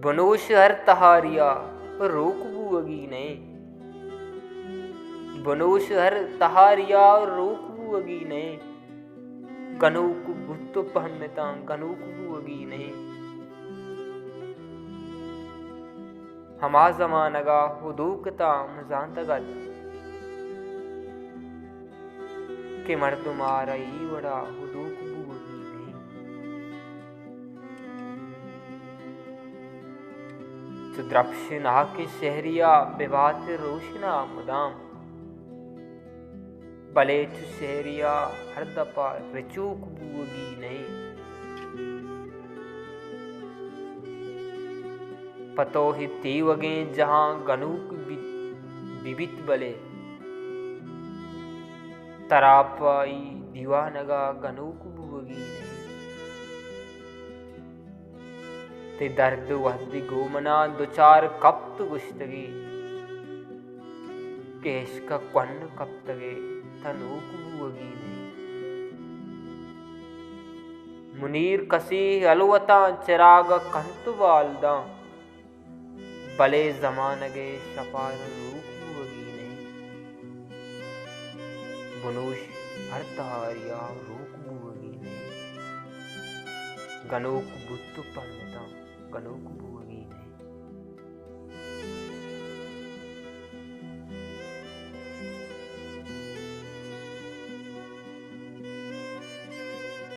बनोश हर तहारिया रोक बुअगी ने, बनोश हर तहारिया रोक बुअगी ने, गनोक बुत्त पहनता गनोक बुअगी ने। हमा जमानगा हुदूकता मजांतगत के मर्दुमारा ही बड़ा हुदूक बुअगी ने। चुद्रप्श ना के शहरिया विवात रोशना मुदाम, बलेच शहरिया हर दपा रचूक बुअगी नहीं। पतो ही तीवगे जहां गनूक बिबित बले, तरापाई दीवानगा गनूक बुअगी नहीं। ते दर्द वहद गोमना दुचार कप्त गुश्तगी, केश का क्वन कप्तगे तनूक बुअगी नहीं। मुनीर कसी अलवता चिराग कंत वालदा, भले जमानगे शपार रूक बुअगी नहीं। बनोश हर तहारिया रूक बुअगी नहीं, गनोक बुत्त पन्नता गनोक बुअगी नहीं।